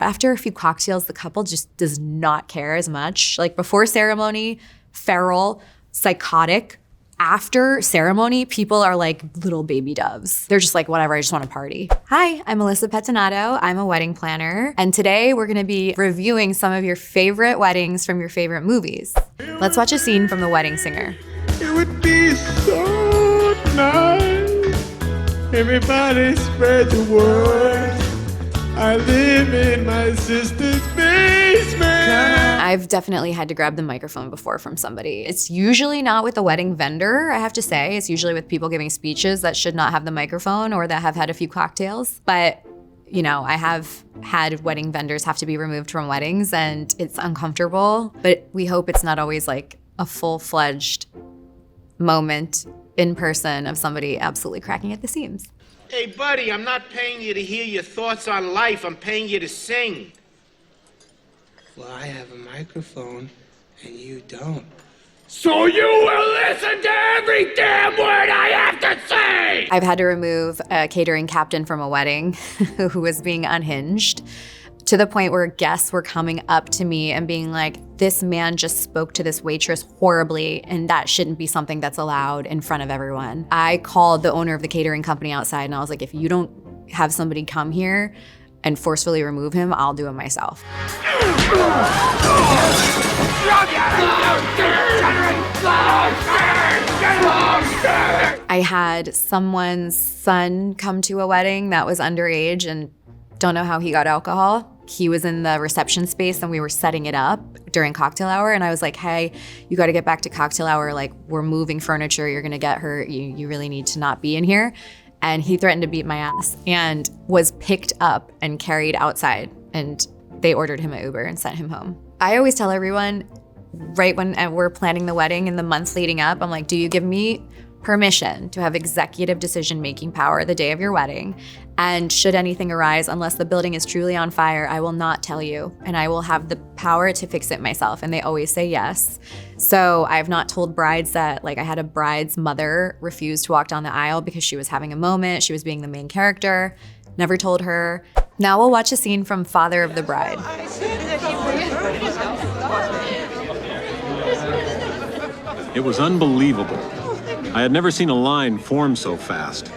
After a few cocktails, the couple just does not care as much. Like before ceremony, feral, psychotic. After ceremony, people are like little baby doves. They're just like, whatever, I just want to party. Hi, I'm Alyssa Pettinato. I'm a wedding planner. And today we're gonna be reviewing some of your favorite weddings from your favorite movies. Let's watch a scene from The Wedding Singer. It would be so nice. Everybody spread the word. I live in my sister's basement. I've definitely had to grab the microphone before from somebody. It's usually not with a wedding vendor, I have to say. It's usually with people giving speeches that should not have the microphone or that have had a few cocktails. But, you know, I have had wedding vendors have to be removed from weddings and it's uncomfortable. But we hope it's not always like a full-fledged moment in person of somebody absolutely cracking at the seams. Hey, buddy, I'm not paying you to hear your thoughts on life. I'm paying you to sing. Well, I have a microphone, and you don't. So you will listen to every damn word I have to say! I've had to remove a catering captain from a wedding who was being unhinged, to the point where guests were coming up to me and being like, this man just spoke to this waitress horribly, and that shouldn't be something that's allowed in front of everyone. I called the owner of the catering company outside and I was like, if you don't have somebody come here and forcefully remove him, I'll do it myself. I had someone's son come to a wedding that was underage and don't know how he got alcohol. He was in the reception space and we were setting it up during cocktail hour. And I was like, hey, you got to get back to cocktail hour. Like, we're moving furniture. You're going to get hurt. You really need to not be in here. And he threatened to beat my ass and was picked up and carried outside. And they ordered him an Uber and sent him home. I always tell everyone, right when we're planning the wedding in the months leading up, I'm like, do you give me permission to have executive decision-making power the day of your wedding? And should anything arise, unless the building is truly on fire, I will not tell you, and I will have the power to fix it myself. And they always say yes. So I've not told brides that, like, I had a bride's mother refuse to walk down the aisle because she was having a moment. She was being the main character. Never told her. Now we'll watch a scene from Father of the Bride. It was unbelievable. I had never seen a line form so fast.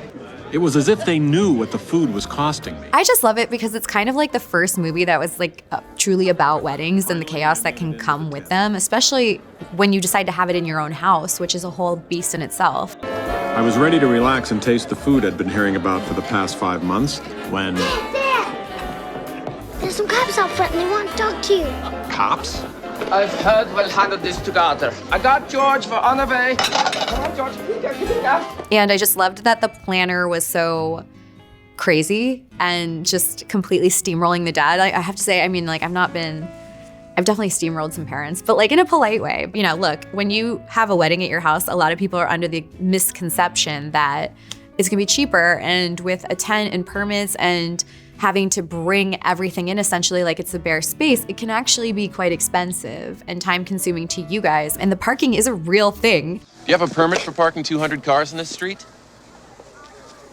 It was as if they knew what the food was costing me. I just love it because it's kind of like the first movie that was like truly about weddings and the chaos that can come with them, especially when you decide to have it in your own house, which is a whole beast in itself. I was ready to relax and taste the food I'd been hearing about for the past 5 months when... Dad! There's some cops out front and they want to talk to you. Cops? I've heard we'll handle this together. I got George for Honoré. Come on, George, you can do that. And I just loved that the planner was so crazy and just completely steamrolling the dad. I have to say, I mean, like, I've definitely steamrolled some parents, but like in a polite way. You know, look, when you have a wedding at your house, a lot of people are under the misconception that it's gonna be cheaper, and with a tent and permits and having to bring everything in essentially like it's a bare space, it can actually be quite expensive and time consuming to you guys. And the parking is a real thing. Do you have a permit for parking 200 cars in this street?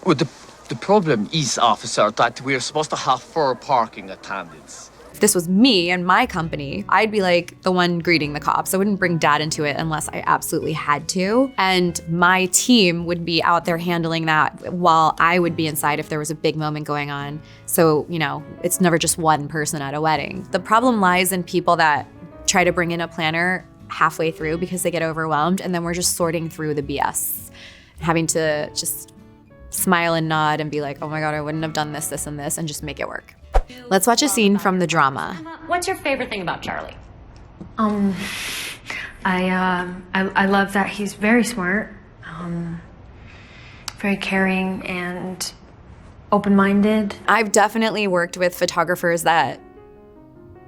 Well, the problem is, officer, that we're supposed to have 4 parking attendants. If this was me and my company, I'd be like the one greeting the cops. I wouldn't bring dad into it unless I absolutely had to. And my team would be out there handling that while I would be inside if there was a big moment going on. So, you know, it's never just one person at a wedding. The problem lies in people that try to bring in a planner halfway through because they get overwhelmed, and then we're just sorting through the BS, having to just smile and nod and be like, oh my God, I wouldn't have done this, this, and this, and just make it work. Let's watch a scene from the drama. What's your favorite thing about Charlie? I love that he's very smart, very caring and open-minded. I've definitely worked with photographers that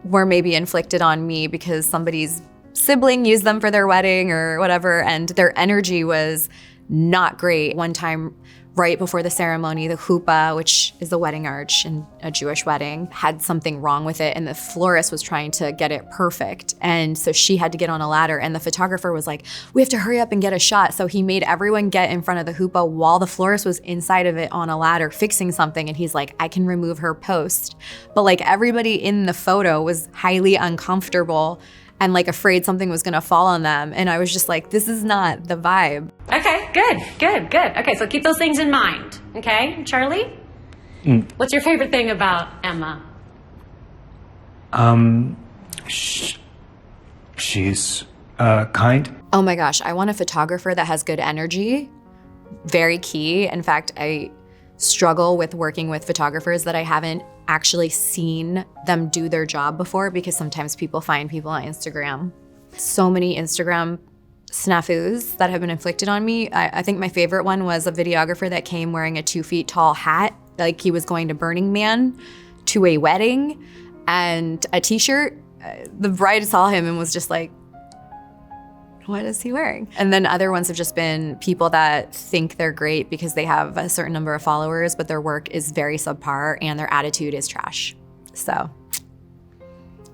were maybe inflicted on me because somebody's sibling used them for their wedding or whatever, and their energy was not great. One time, right before the ceremony, the chuppah, which is the wedding arch in a Jewish wedding, had something wrong with it, and the florist was trying to get it perfect. And so she had to get on a ladder, and the photographer was like, we have to hurry up and get a shot. So he made everyone get in front of the chuppah while the florist was inside of it on a ladder fixing something. And he's like, I can remove her post. But like everybody in the photo was highly uncomfortable and like afraid something was gonna fall on them. And I was just like, this is not the vibe. Okay, good. Okay, so keep those things in mind. Okay, Charlie? What's your favorite thing about Emma? She's kind. Oh my gosh, I want a photographer that has good energy. Very key. In fact, I struggle with working with photographers that I haven't actually seen them do their job before, because sometimes people find people on Instagram. So many Instagram snafus that have been inflicted on me. I think my favorite one was a videographer that came wearing a 2 feet tall hat, like he was going to Burning Man, to a wedding, and a t-shirt. The bride saw him and was just like, what is he wearing? And then other ones have just been people that think they're great because they have a certain number of followers, but their work is very subpar and their attitude is trash. So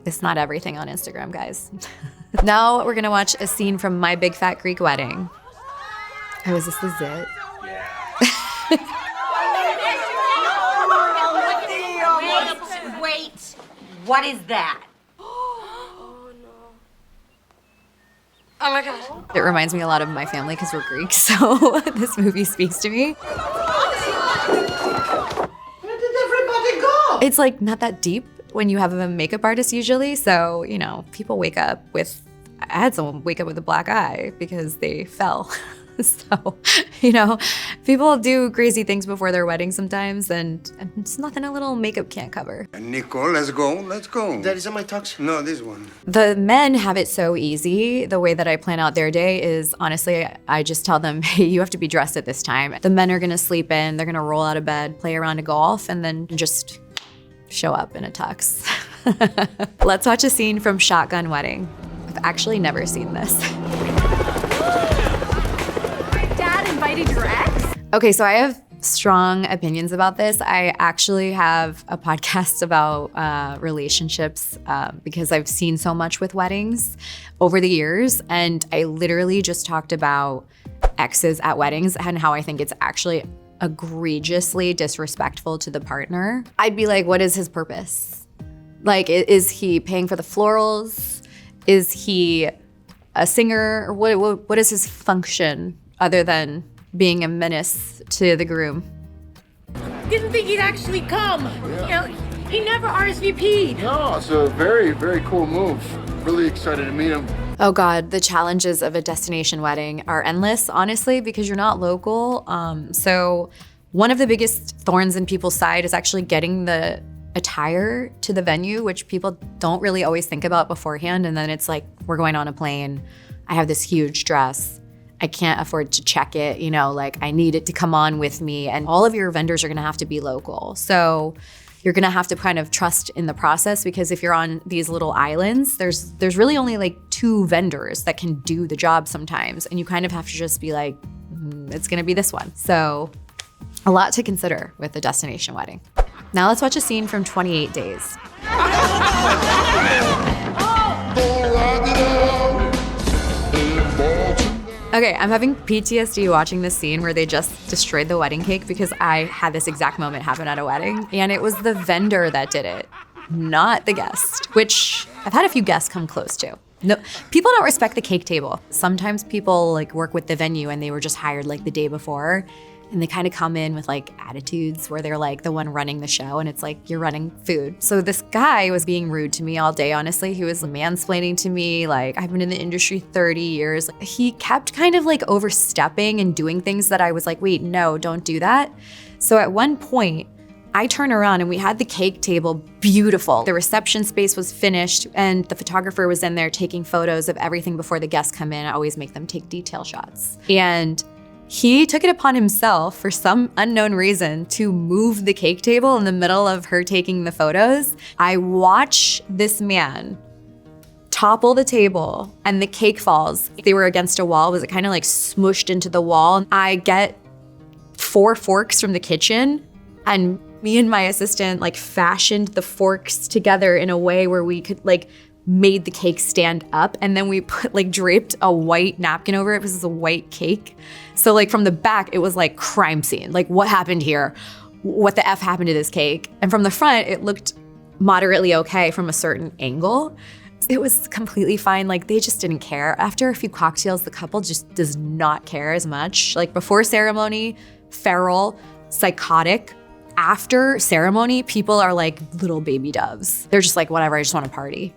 it's not everything on Instagram, guys. Now we're gonna watch a scene from My Big Fat Greek Wedding. Oh, is this it? Wait, what is that? Oh my gosh. It reminds me a lot of my family because we're Greek, so this movie speaks to me. Where did everybody go? It's like not that deep when you have a makeup artist usually, so, you know, people wake up with, I had someone wake up with a black eye because they fell. So, you know, people do crazy things before their wedding sometimes, and it's nothing a little makeup can't cover. Nico, let's go. Daddy, is that my tux? No, this one. The men have it so easy. The way that I plan out their day is, honestly, I just tell them, hey, you have to be dressed at this time. The men are gonna sleep in, they're gonna roll out of bed, play around a golf, and then just show up in a tux. Let's watch a scene from Shotgun Wedding. I've actually never seen this. Invited your ex? Okay, so I have strong opinions about this. I actually have a podcast about relationships because I've seen so much with weddings over the years, and I literally just talked about exes at weddings and how I think it's actually egregiously disrespectful to the partner. I'd be like, what is his purpose? Like, is he paying for the florals? Is he a singer? What is his function other than being a menace to the groom? Didn't think he'd actually come. You know, he never RSVP'd. No, it's a very, very cool move. Really excited to meet him. Oh God, the challenges of a destination wedding are endless, honestly, because you're not local. So one of the biggest thorns in people's side is actually getting the attire to the venue, which people don't really always think about beforehand. And then it's like, we're going on a plane. I have this huge dress. I can't afford to check it, you know, like I need it to come on with me. And all of your vendors are gonna have to be local. So you're gonna have to kind of trust in the process, because if you're on these little islands, there's really only like 2 vendors that can do the job sometimes. And you kind of have to just be like, it's gonna be this one. So a lot to consider with a destination wedding. Now let's watch a scene from 28 Days. Okay, I'm having PTSD watching this scene where they just destroyed the wedding cake, because I had this exact moment happen at a wedding, and it was the vendor that did it, not the guest, which I've had a few guests come close to. No, people don't respect the cake table. Sometimes people like work with the venue and they were just hired like the day before, and they kind of come in with like attitudes where they're like the one running the show, and it's like you're running food. So this guy was being rude to me all day, honestly. He was mansplaining to me, like I've been in the industry 30 years. He kept kind of like overstepping and doing things that I was like, wait, no, don't do that. So at one point, I turn around and we had the cake table beautiful. The reception space was finished and the photographer was in there taking photos of everything before the guests come in. I always make them take detail shots. And he took it upon himself, for some unknown reason, to move the cake table in the middle of her taking the photos. I watch this man topple the table and the cake falls. They were against a wall. Was it kind of like smushed into the wall? I get 4 forks from the kitchen, and me and my assistant like fashioned the forks together in a way where we could like made the cake stand up, and then we put like draped a white napkin over it because it's a white cake. So like from the back, it was like crime scene. Like, what happened here? What the F happened to this cake? And from the front, it looked moderately okay from a certain angle. It was completely fine. Like, they just didn't care. After a few cocktails, the couple just does not care as much. Like, before ceremony, feral, psychotic. After ceremony, people are like little baby doves. They're just like, whatever, I just want to party.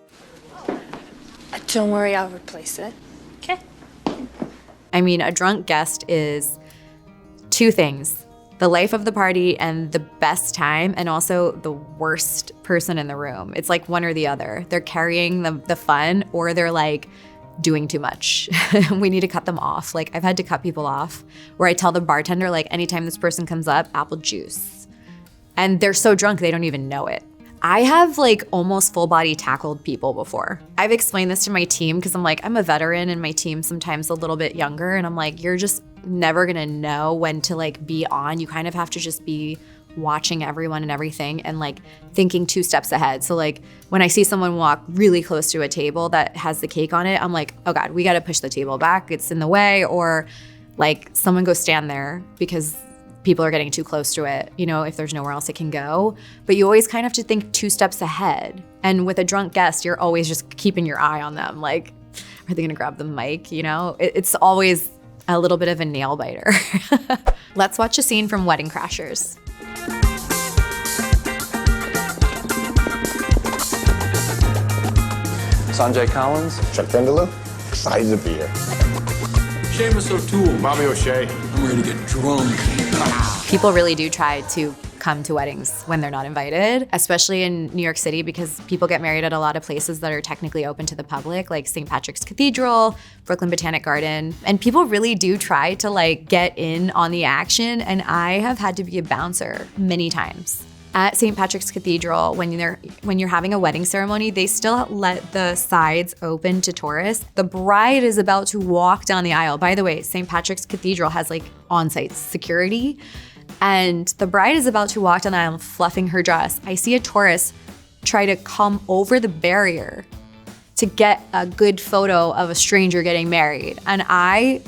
Don't worry, I'll replace it. Okay. I mean, a drunk guest is 2 things: the life of the party and the best time, and also the worst person in the room. It's like one or the other. They're carrying the fun, or they're like doing too much. We need to cut them off. Like, I've had to cut people off where I tell the bartender, like, anytime this person comes up, apple juice. And they're so drunk, they don't even know it. I have like almost full body tackled people before. I've explained this to my team because I'm like, I'm a veteran and my team's sometimes a little bit younger, and I'm like, you're just never gonna know when to like be on. You kind of have to just be watching everyone and everything and like thinking 2 steps ahead. So like when I see someone walk really close to a table that has the cake on it, I'm like, oh God, we gotta push the table back. It's in the way, or like someone go stand there because people are getting too close to it, you know, if there's nowhere else it can go. But you always kind of have to think 2 steps ahead. And with a drunk guest, you're always just keeping your eye on them. Like, are they gonna grab the mic, you know? It's always a little bit of a nail biter. Let's watch a scene from Wedding Crashers. Sanjay Collins. Chuck Vindaloo. Excited to be here. Seamus O'Toole. Bobby O'Shea. I'm ready to get drunk. People really do try to come to weddings when they're not invited, especially in New York City, because people get married at a lot of places that are technically open to the public, like St. Patrick's Cathedral, Brooklyn Botanic Garden. And people really do try to like get in on the action. And I have had to be a bouncer many times. At St. Patrick's Cathedral, when you're having a wedding ceremony, they still let the sides open to tourists. The bride is about to walk down the aisle. By the way, St. Patrick's Cathedral has like on-site security, and the bride is about to walk down the aisle fluffing her dress. I see a tourist try to come over the barrier to get a good photo of a stranger getting married, and I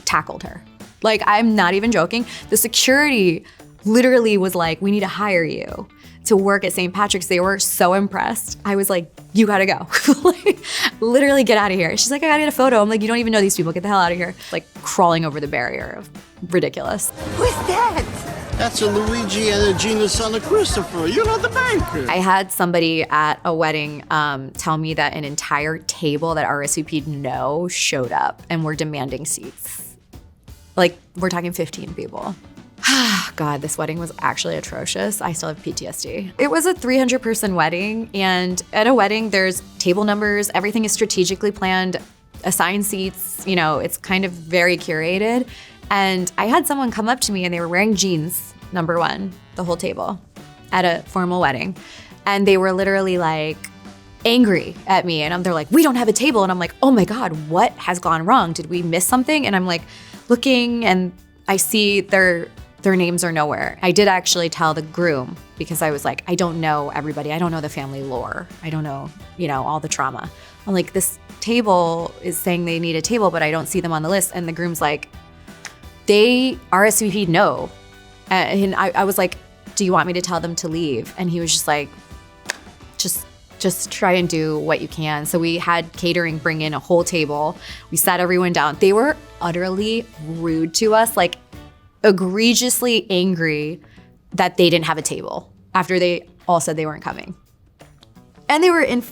tackled her. Like, I'm not even joking. The security literally was like, we need to hire you to work at St. Patrick's. They were so impressed. I was like, you gotta go. Like, literally get out of here. She's like, I gotta get a photo. I'm like, you don't even know these people. Get the hell out of here. Like, crawling over the barrier. Ridiculous. Who's that? That's a Luigi and a Gina, son of Christopher. You know, the banker. I had somebody at a wedding tell me that an entire table that RSVP'd no showed up and were demanding seats. Like, we're talking 15 people. God, this wedding was actually atrocious. I still have PTSD. It was a 300-person wedding, and at a wedding, there's table numbers. Everything is strategically planned, assigned seats. You know, it's kind of very curated. And I had someone come up to me, and they were wearing jeans, number 1, the whole table, at a formal wedding. And they were literally like angry at me. And they're like, we don't have a table. And I'm like, oh my God, what has gone wrong? Did we miss something? And I'm like looking, and I see their names are nowhere. I did actually tell the groom, because I was like, I don't know everybody. I don't know the family lore. I don't know, you know, all the trauma. I'm like, this table is saying they need a table, but I don't see them on the list. And the groom's like, they RSVP'd no. And I was like, do you want me to tell them to leave? And he was just like, just try and do what you can. So we had catering bring in a whole table. We sat everyone down. They were utterly rude to us, like egregiously angry that they didn't have a table after they all said they weren't coming. And they were in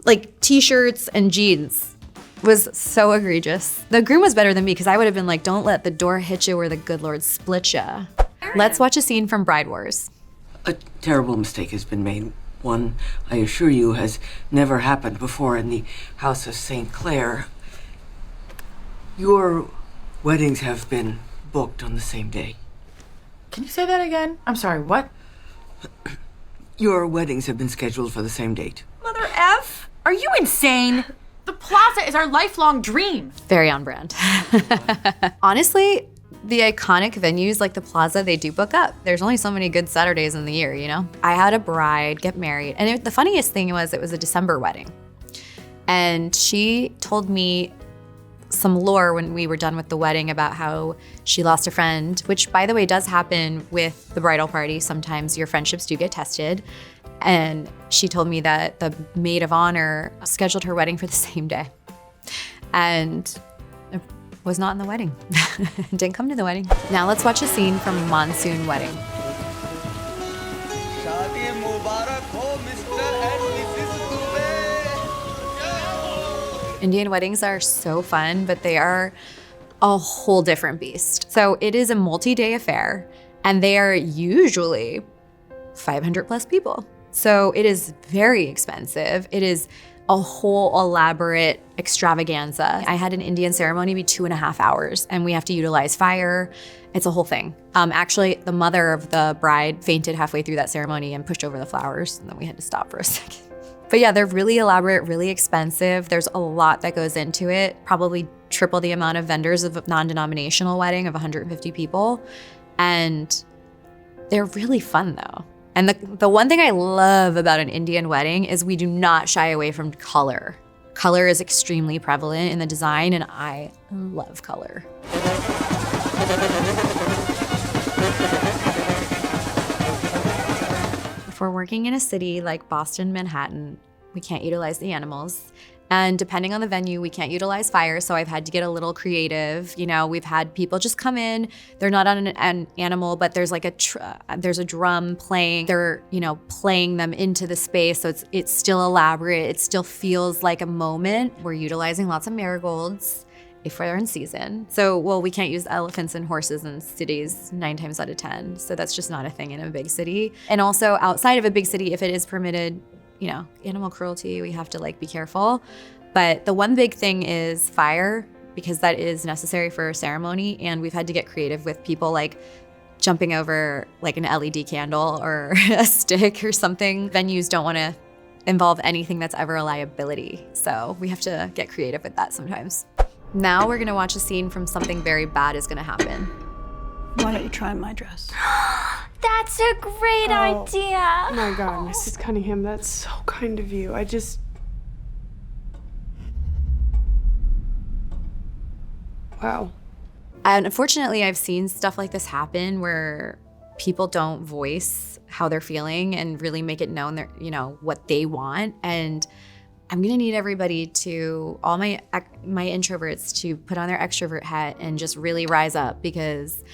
like t-shirts and jeans. It was so egregious. The groom was better than me, because I would have been like, don't let the door hit you or the good Lord split ya. Let's watch a scene from Bride Wars. A terrible mistake has been made. One, I assure you, has never happened before in the House of St. Clair. Your weddings have been booked on the same day. Can you say that again? I'm sorry, what? Your weddings have been scheduled for the same date. Mother F? Are you insane? The plaza is our lifelong dream. Very on brand. Honestly, The iconic venues like the Plaza, they do book up. There's only so many good Saturdays in the year, you know? I had a bride get married, and the funniest thing was it was a December wedding. And she told me some lore when we were done with the wedding about how she lost a friend, which by the way does happen with the bridal party. Sometimes your friendships do get tested. And she told me that the maid of honor scheduled her wedding for the same day. And was not in the wedding. Didn't come to the wedding. Now let's watch a scene from Monsoon Wedding. Indian weddings are so fun, but they are a whole different beast. So it is a multi-day affair, and they are usually 500 plus people. So it is very expensive. It is a whole elaborate extravaganza. I had an Indian ceremony be 2.5 hours, and we have to utilize fire. It's a whole thing. Actually, the mother of the bride fainted halfway through that ceremony and pushed over the flowers, and then we had to stop for a second. But yeah, they're really elaborate, really expensive. There's a lot that goes into it, probably triple the amount of vendors of a non-denominational wedding of 150 people. And they're really fun though. And the one thing I love about an Indian wedding is we do not shy away from color. Color is extremely prevalent in the design, and I love color. If we're working in a city like Boston, Manhattan, we can't utilize the animals. And depending on the venue, we can't utilize fire, so I've had to get a little creative. You know, we've had people just come in, they're not on an animal, but there's like there's a drum playing. They're, you know, playing them into the space, so it's still elaborate. It still feels like a moment. We're utilizing lots of marigolds if we're in season. So, well, we can't use elephants and horses in cities 9 times out of 10. So that's just not a thing in a big city. And also outside of a big city, if it is permitted, you know, animal cruelty, we have to like be careful. But the one big thing is fire, because that is necessary for a ceremony. And we've had to get creative with people like jumping over like an LED candle or a stick or something. Venues don't want to involve anything that's ever a liability. So we have to get creative with that sometimes. Now we're gonna watch a scene from something very bad is gonna happen. Why don't you try my dress? That's a great idea. Oh my God, Mrs. Cunningham, that's so kind of you. Wow. And unfortunately, I've seen stuff like this happen where people don't voice how they're feeling and really make it known that, you know, what they want. And I'm gonna need everybody to, all my introverts, to put on their extrovert hat and just really rise up, because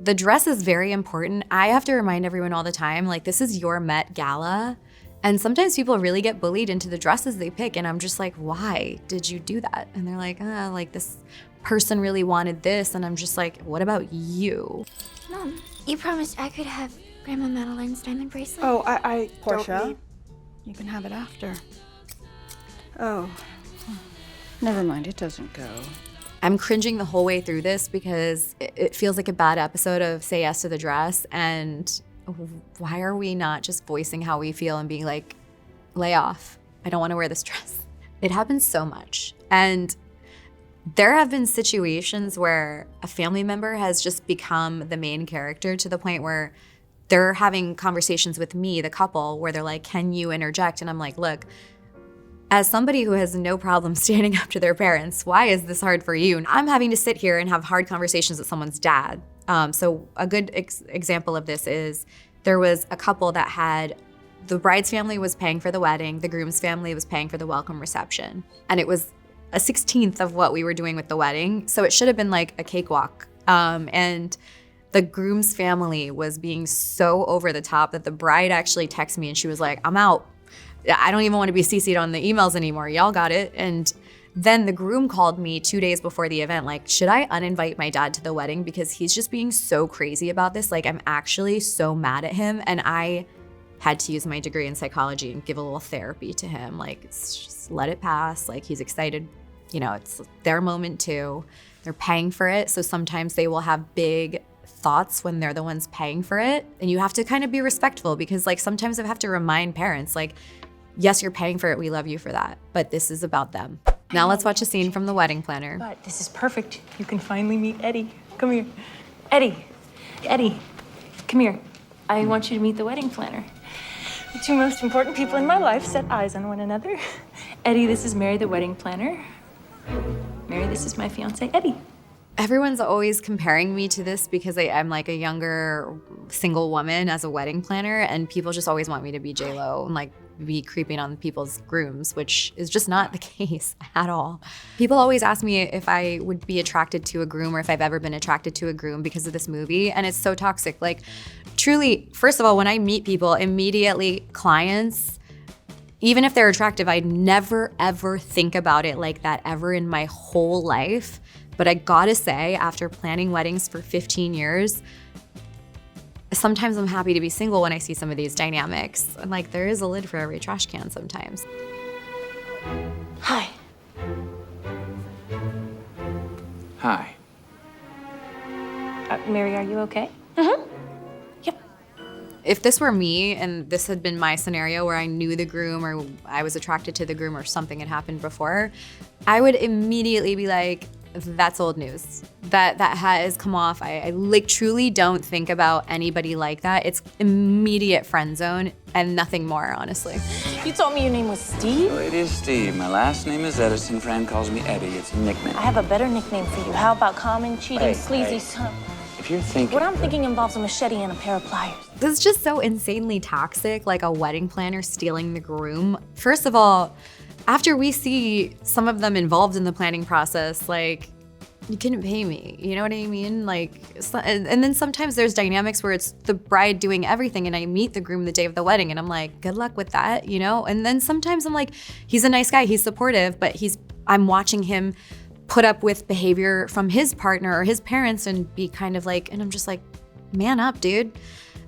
the dress is very important. I have to remind everyone all the time, like, this is your Met Gala. And sometimes people really get bullied into the dresses they pick. And I'm just like, why did you do that? And they're like, like this person really wanted this. And I'm just like, what about you? Mom, you promised I could have Grandma Madeline's diamond bracelet. Oh, I Portia, you can have it after. Oh, never mind, it doesn't go. I'm cringing the whole way through this because it feels like a bad episode of Say Yes to the Dress. And why are we not just voicing how we feel and being like, lay off, I don't want to wear this dress. It happens so much. And there have been situations where a family member has just become the main character to the point where they're having conversations with me, the couple, where they're like, can you interject? And I'm like, look, as somebody who has no problem standing up to their parents, why is this hard for you? And I'm having to sit here and have hard conversations with someone's dad. So a good example of this is there was a couple that had, the bride's family was paying for the wedding, the groom's family was paying for the welcome reception. And it was a 16th of what we were doing with the wedding. So it should have been like a cakewalk. And the groom's family was being so over the top that the bride actually texted me and she was like, I'm out. I don't even want to be CC'd on the emails anymore. Y'all got it. And then the groom called me 2 days before the event, like, should I uninvite my dad to the wedding? Because he's just being so crazy about this. Like, I'm actually so mad at him. And I had to use my degree in psychology and give a little therapy to him. Like, just let it pass. Like, he's excited. You know, it's their moment too. They're paying for it. So sometimes they will have big thoughts when they're the ones paying for it. And you have to kind of be respectful, because like sometimes I have to remind parents, like, yes, you're paying for it. We love you for that. But this is about them. Now let's watch a scene from The Wedding Planner. But this is perfect. You can finally meet Eddie. come here. Eddie, come here. I want you to meet the wedding planner. The two most important people in my life set eyes on one another. Eddie, this is Mary, the wedding planner. Mary, this is my fiance, Eddie. Everyone's always comparing me to this because I'm like a younger single woman as a wedding planner, and people just always want me to be J-Lo and like be creeping on people's grooms, which is just not the case at all. People always ask me if I would be attracted to a groom or if I've ever been attracted to a groom because of this movie, and it's so toxic. Like, truly, first of all, when I meet people, immediately clients, even if they're attractive, I'd never ever think about it like that ever in my whole life. But I gotta say, after planning weddings for 15 years, sometimes I'm happy to be single when I see some of these dynamics. And like, there is a lid for every trash can sometimes. Hi. Hi. Mary, are you okay? If this were me and this had been my scenario where I knew the groom or I was attracted to the groom or something had happened before, I would immediately be like, that's old news. That has come off. I like truly don't think about anybody like that. It's immediate friend zone and nothing more, honestly. You told me your name was Steve? Oh, it is Steve. My last name is Edison. Fran calls me Eddie. It's a nickname. I have a better nickname for you. How about common, cheating, sleazy son? If you're thinking... What I'm thinking involves a machete and a pair of pliers. This is just so insanely toxic, like a wedding planner stealing the groom. First of all, after we see some of them involved in the planning process, like, you couldn't pay me, you know what I mean? Like, and then sometimes there's dynamics where it's the bride doing everything and I meet the groom the day of the wedding and I'm like, good luck with that, you know? And then sometimes I'm like, he's a nice guy, he's supportive, but I'm watching him put up with behavior from his partner or his parents and be kind of like, and I'm just like, man up, dude.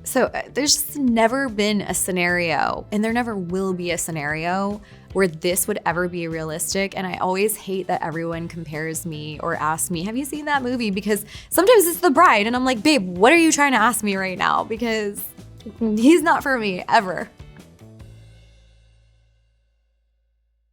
So there's just never been a scenario, and there never will be a scenario where this would ever be realistic. And I always hate that everyone compares me or asks me, have you seen that movie? Because sometimes it's the bride and I'm like, babe, what are you trying to ask me right now? Because he's not for me, ever.